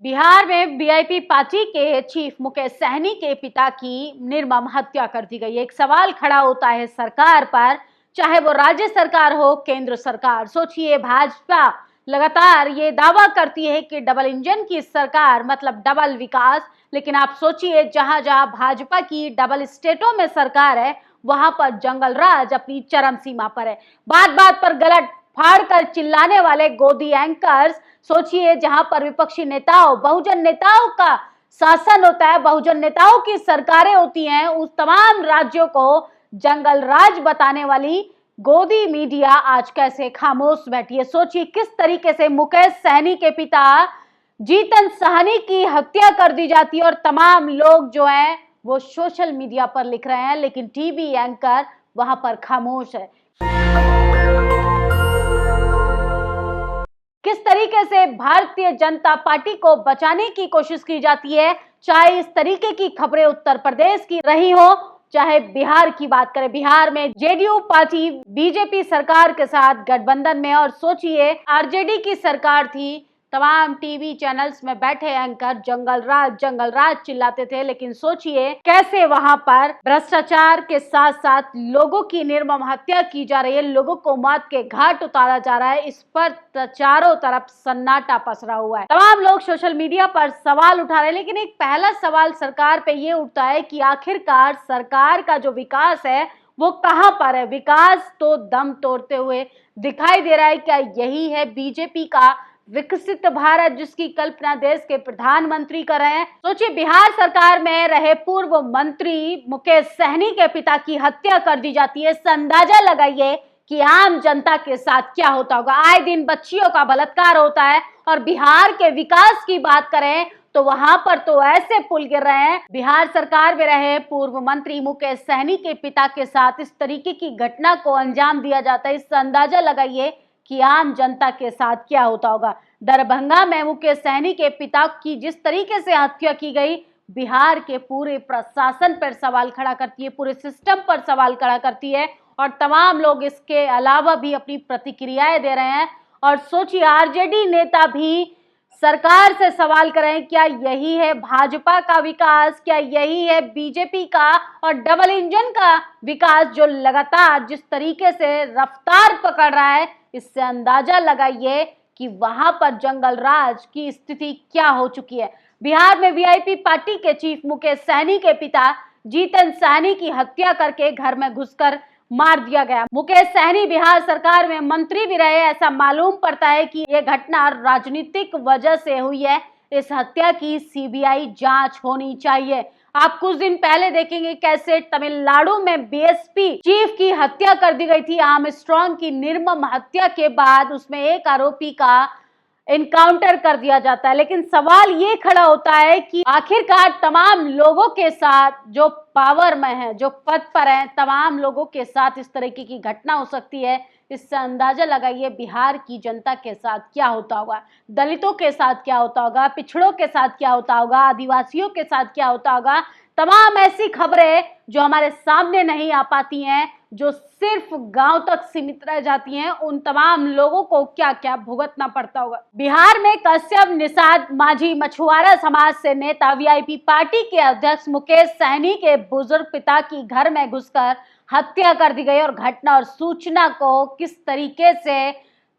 बिहार में VIP party के chief Mukesh Sahni के पिता की निर्मम हत्या कर दी गई। एक सवाल खड़ा होता है सरकार पर, चाहे वो राज्य सरकार हो, केंद्र सरकार। सोचिए, भाजपा लगातार ये दावा करती है कि डबल इंजन की सरकार मतलब डबल विकास, लेकिन आप सोचिए जहां जहां भाजपा की डबल स्टेटों में सरकार है, वहां पर जंगल राज अपनी चरम सीमा पर है। बात बात पर गलत फाड़ कर चिल्लाने वाले गोदी एंकर्स, सोचिए जहां पर विपक्षी नेताओं, बहुजन नेताओं का शासन होता है, बहुजन नेताओं की सरकारें होती हैं, उस तमाम राज्यों को जंगल राज बताने वाली गोदी मीडिया आज कैसे खामोश बैठी है। सोचिए किस तरीके से मुकेश सहनी के पिता जीतन सहनी की हत्या कर दी जाती है और तमाम लोग जो हैं वो सोशल मीडिया पर लिख रहे हैं, लेकिन टीवी एंकर वहां पर खामोश है। किस तरीके से भारतीय जनता पार्टी को बचाने की कोशिश की जाती है, चाहे इस तरीके की खबरें उत्तर प्रदेश की रही हो, चाहे बिहार की बात करें। बिहार में जेडीयू पार्टी बीजेपी सरकार के साथ गठबंधन में, और सोचिए आरजेडी की सरकार थी, तमाम टीवी चैनल्स में बैठे एंकर जंगल राज चिल्लाते थे, लेकिन सोचिए कैसे वहां पर भ्रष्टाचार के साथ साथ लोगों की निर्मम हत्या की जा रही है, लोगों को मौत के घाट उतारा जा रहा है। इस पर चारों तरफ सन्नाटा पसरा हुआ है। तमाम लोग सोशल मीडिया पर सवाल उठा रहे हैं, लेकिन एक पहला सवाल सरकार पे ये उठता है कि आखिरकार सरकार का जो विकास है वो कहां पर है। विकास तो दम तोड़ते हुए दिखाई दे रहा है। क्या यही है बीजेपी का विकसित भारत, जिसकी कल्पना देश के प्रधानमंत्री कर रहे हैं? सोचिए बिहार सरकार में रहे पूर्व मंत्री मुकेश सहनी के पिता की हत्या कर दी जाती है। अंदाजा लगाइए कि आम जनता के साथ क्या होता होगा। आए दिन बच्चियों का बलात्कार होता है, और बिहार के विकास की बात करें तो वहां पर तो ऐसे पुल गिर रहे हैं। बिहार सरकार में रहे पूर्व मंत्री मुकेश सहनी के पिता के साथ इस तरीके की घटना को अंजाम दिया जाता है। इससे अंदाजा लगाइए कि आम जनता के साथ क्या होता होगा। दरभंगा में मुकेश सहनी के पिता की जिस तरीके से हत्या की गई, बिहार के पूरे प्रशासन पर सवाल खड़ा करती है, पूरे सिस्टम पर सवाल खड़ा करती है, और तमाम लोग इसके अलावा भी अपनी प्रतिक्रियाएं दे रहे हैं। और सोचिए आरजेडी नेता भी सरकार से सवाल कर रहे हैं, क्या यही है भाजपा का विकास, क्या यही है बीजेपी का और डबल इंजन का विकास, जो लगातार जिस तरीके से रफ्तार पकड़ रहा है। इससे अंदाजा लगाइए कि वहां पर जंगल राज की स्थिति क्या हो चुकी है। बिहार में वीआईपी पार्टी के चीफ मुकेश सहनी के पिता जीतन सहनी की हत्या करके घर में घुसकर मार दिया गया। मुकेश सहनी बिहार सरकार में मंत्री भी रहे। ऐसा मालूम पड़ता है कि यह घटना राजनीतिक वजह से हुई है। इस हत्या की सीबीआई जांच होनी चाहिए। आप कुछ दिन पहले देखेंगे कैसे तमिलनाडु में बीएसपी चीफ की हत्या कर दी गई थी। आर्मस्ट्रांग की निर्मम हत्या के बाद उसमें एक आरोपी का एनकाउंटर कर दिया जाता है, लेकिन सवाल ये खड़ा होता है कि आखिरकार तमाम लोगों के साथ जो पावर में है, जो पद पर है, तमाम लोगों के साथ इस तरीके की घटना हो सकती है। इससे अंदाजा लगाइए बिहार की जनता के साथ क्या होता होगा, दलितों के साथ क्या होता होगा, पिछड़ों के साथ क्या होता होगा, आदिवासियों के साथ क्या होता होगा। तमाम ऐसी खबरें जो हमारे सामने नहीं आ पाती हैं, जो सिर्फ गांव तक सीमित रह जाती हैं, उन तमाम लोगों को क्या क्या भुगतना पड़ता होगा। बिहार में कश्यप निषाद माझी मछुआरा समाज से नेता वीआईपी पार्टी के अध्यक्ष मुकेश सहनी के बुजुर्ग पिता की घर में घुसकर हत्या कर दी गई, और घटना और सूचना को किस तरीके से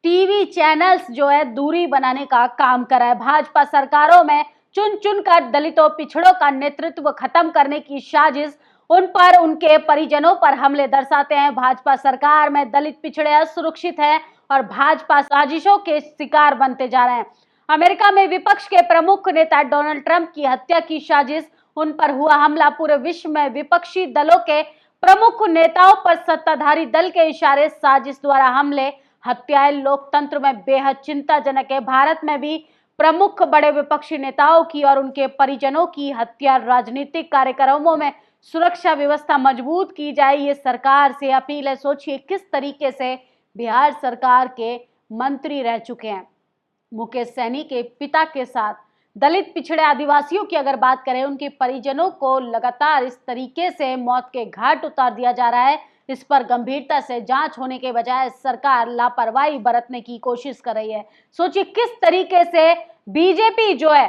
टीवी चैनल्स जो है दूरी बनाने का काम कर रहा है। भाजपा सरकारों में चुन चुन कर दलितों पिछड़ों का नेतृत्व खत्म करने की साजिश, उन पर उनके परिजनों पर हमले दर्शाते हैं। भाजपा सरकार में दलित पिछड़े असुरक्षित हैं और भाजपा साजिशों के शिकार बनते जा रहे हैं। अमेरिका में विपक्ष के प्रमुख नेता डोनाल्ड ट्रंप की हत्या की साजिश, उन पर हुआ हमला। पूरे विश्व में विपक्षी दलों के प्रमुख नेताओं पर सत्ताधारी दल के इशारे साजिश द्वारा हमले, हत्याएं लोकतंत्र में बेहद चिंताजनक है। भारत में भी प्रमुख बड़े विपक्षी नेताओं की और उनके परिजनों की हत्या, राजनीतिक कार्यक्रमों में सुरक्षा व्यवस्था मजबूत की जाए, ये सरकार से अपील है। सोचिए किस तरीके से बिहार सरकार के मंत्री रह चुके हैं। मुकेश सहनी के पिता के साथ दलित पिछड़े आदिवासियों की अगर बात करें, उनके परिजनों को लगातार इस तरीके से मौत के घाट उतार दिया जा रहा है। इस पर गंभीरता से जांच होने के बजाय सरकार लापरवाही बरतने की कोशिश कर रही है। सोचिए किस तरीके से बीजेपी जो है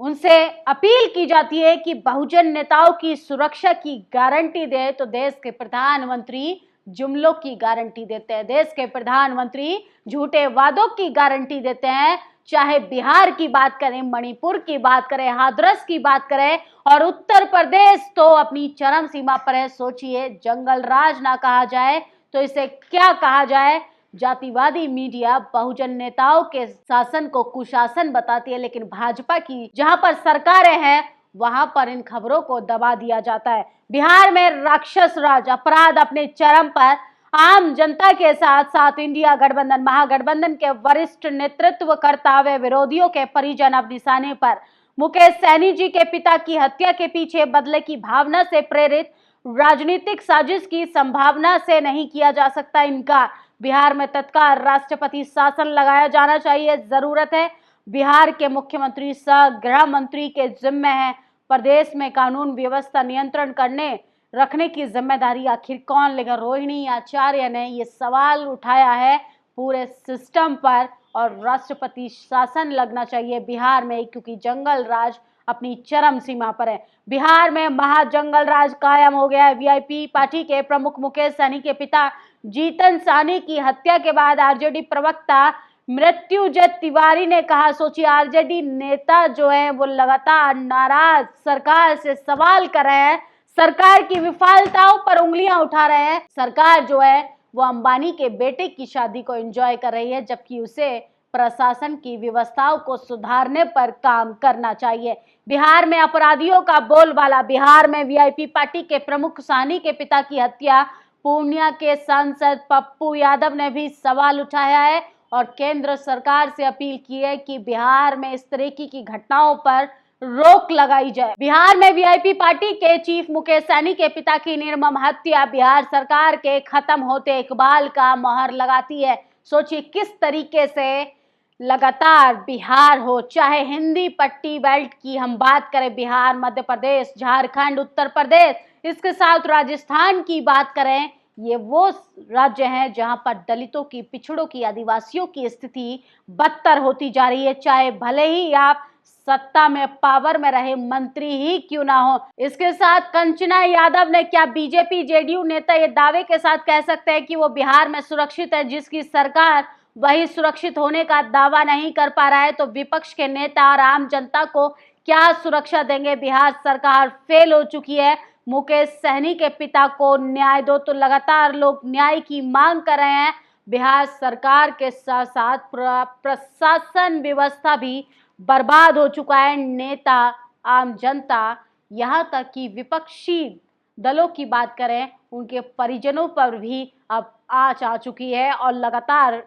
उनसे अपील की जाती है कि बहुजन नेताओं की सुरक्षा की गारंटी दे, तो देश के प्रधानमंत्री जुमलों की गारंटी देते हैं। देश के प्रधानमंत्री झूठे वादों की गारंटी देते हैं। चाहे बिहार की बात करें, मणिपुर की बात करें, हाथरस की बात करें, और उत्तर प्रदेश तो अपनी चरम सीमा पर है। सोचिए, जंगल राज ना कहा जाए तो इसे क्या कहा जाए। जातिवादी मीडिया बहुजन नेताओं के शासन को कुशासन बताती है, लेकिन भाजपा की जहां पर सरकारें हैं वहां पर इन खबरों को दबा दिया जाता है। बिहार में राक्षस राज, अपराध अपने चरम पर, आम जनता के साथ साथ इंडिया गठबंधन, महागठबंधन के वरिष्ठ नेतृत्वकर्ता व विरोधियों के परिजन अब निशाने पर। मुकेश सहनी जी के पिता की हत्या के पीछे बदले की भावना से प्रेरित राजनीतिक साजिश की संभावना से नहीं किया जा सकता इनकार। बिहार में तत्काल राष्ट्रपति शासन लगाया जाना चाहिए, जरूरत है। बिहार के मुख्यमंत्री सह गृह मंत्री के जिम्मे है प्रदेश में कानून व्यवस्था नियंत्रण करने रखने की जिम्मेदारी आखिर कौन लेगा। रोहिणी आचार्य ने ये सवाल उठाया है पूरे सिस्टम पर, और राष्ट्रपति शासन लगना चाहिए बिहार में, क्योंकि जंगल राज अपनी चरम सीमा पर है। बिहार में महाजंगल राज कायम हो गया है। वीआईपी पार्टी के प्रमुख मुकेश सहनी के पिता जीतन सहनी की हत्या के बाद आरजेडी प्रवक्ता मृत्युंजय तिवारी ने कहा, सोचिए, आरजेडी नेता जो है वो लगातार नाराज सरकार से सवाल कर रहे हैं, सरकार की विफलताओं पर उंगलियां उठा रहे हैं। सरकार जो है वो अंबानी के बेटे की शादी को एंजॉय कर रही है, जबकि उसे प्रशासन की व्यवस्थाओं को सुधारने पर काम करना चाहिए। बिहार में अपराधियों का बोलबाला। बिहार में वीआईपी पार्टी के प्रमुख सहनी के पिता की हत्या, पूर्णिया के सांसद पप्पू यादव ने भी सवाल उठाया है और केंद्र सरकार से अपील की है कि बिहार में इस तरीके की घटनाओं पर रोक लगाई जाए। बिहार में वीआईपी पार्टी के चीफ मुकेश सहनी के पिता की निर्मम हत्या बिहार सरकार के खत्म होते इकबाल का मोहर लगाती है। सोचिए किस तरीके से लगातार बिहार हो, चाहे हिंदी पट्टी बेल्ट की हम बात करें, बिहार, मध्य प्रदेश, झारखंड, उत्तर प्रदेश, इसके साथ राजस्थान की बात करें, ये वो राज्य हैं जहां पर दलितों की, पिछड़ों की, आदिवासियों की स्थिति बदतर होती जा रही है, चाहे भले ही आप सत्ता में, पावर में रहे मंत्री ही क्यों ना हो। इसके साथ कंचना यादव ने, क्या बीजेपी जेडीयू नेता ये दावे के साथ कह सकते हैं कि वो बिहार में सुरक्षित है, जिसकी सरकार वही सुरक्षित होने का दावा नहीं कर पा रहा है, तो विपक्ष के नेता और आम जनता को क्या सुरक्षा देंगे। बिहार सरकार फेल हो चुकी है। मुकेश सहनी के पिता को न्याय दो, तो लगातार लोग न्याय की मांग कर रहे हैं। बिहार सरकार के साथ साथ प्रशासन व्यवस्था भी बर्बाद हो चुका है। नेता, आम जनता, यहाँ तक कि विपक्षी दलों की बात करें, उनके परिजनों पर भी अब आंच आ चुकी है और लगातार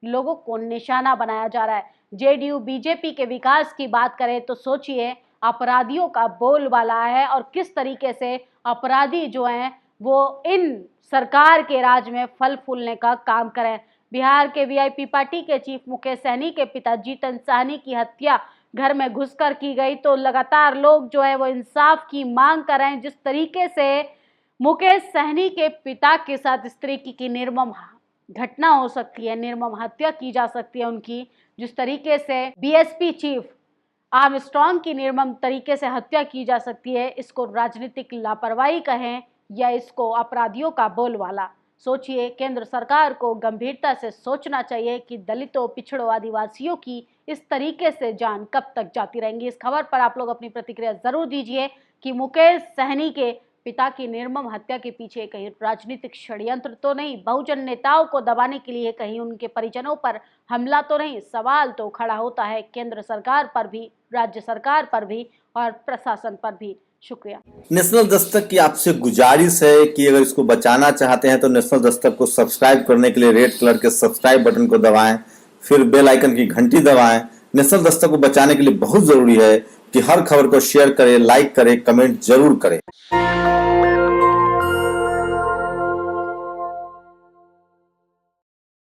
लोगों को निशाना बनाया जा रहा है। जेडीयू बीजेपी के विकास की बात करें तो सोचिए, अपराधियों का बोलबाला है और किस तरीके से अपराधी जो हैं वो इन सरकार के राज में फल फूलने का काम करें। बिहार के वीआईपी पार्टी के चीफ मुकेश सहनी के पिता जीतन सहनी की हत्या घर में घुसकर की गई, तो लगातार लोग जो है वो इंसाफ की मांग कर रहे हैं। जिस तरीके से मुकेश सहनी के पिता के साथ इस तरीके की निर्मम घटना हो सकती है, निर्मम हत्या की जा सकती है उनकी, जिस तरीके से बीएसपी चीफ आर्मस्ट्रांग की निर्मम तरीके से हत्या की जा सकती है, इसको राजनीतिक लापरवाही कहें या इसको अपराधियों का बोलबाला। सोचिए, केंद्र सरकार को गंभीरता से सोचना चाहिए कि दलितों, पिछड़ों, आदिवासियों की इस तरीके से जान कब तक जाती रहेंगी। इस खबर पर आप लोग अपनी प्रतिक्रिया जरूर दीजिए कि मुकेश सहनी के पिता की निर्मम हत्या के पीछे कहीं राजनीतिक षड्यंत्र तो नहीं, बहुजन नेताओं को दबाने के लिए कहीं उनके परिजनों पर हमला तो नहीं। सवाल तो खड़ा होता है केंद्र सरकार पर भी, राज्य सरकार पर भी और प्रशासन पर भी। शुक्रिया। नेशनल दस्तक की आपसे गुजारिश है कि अगर इसको बचाना चाहते हैं तो नेशनल दस्तक को सब्सक्राइब करने के लिए रेड कलर के सब्सक्राइब बटन को दबाएं, फिर बेल आइकन की घंटी दबाएं। नेशनल दस्तक को बचाने के लिए बहुत जरूरी है कि हर खबर को शेयर करें, लाइक करें, कमेंट जरूर करें।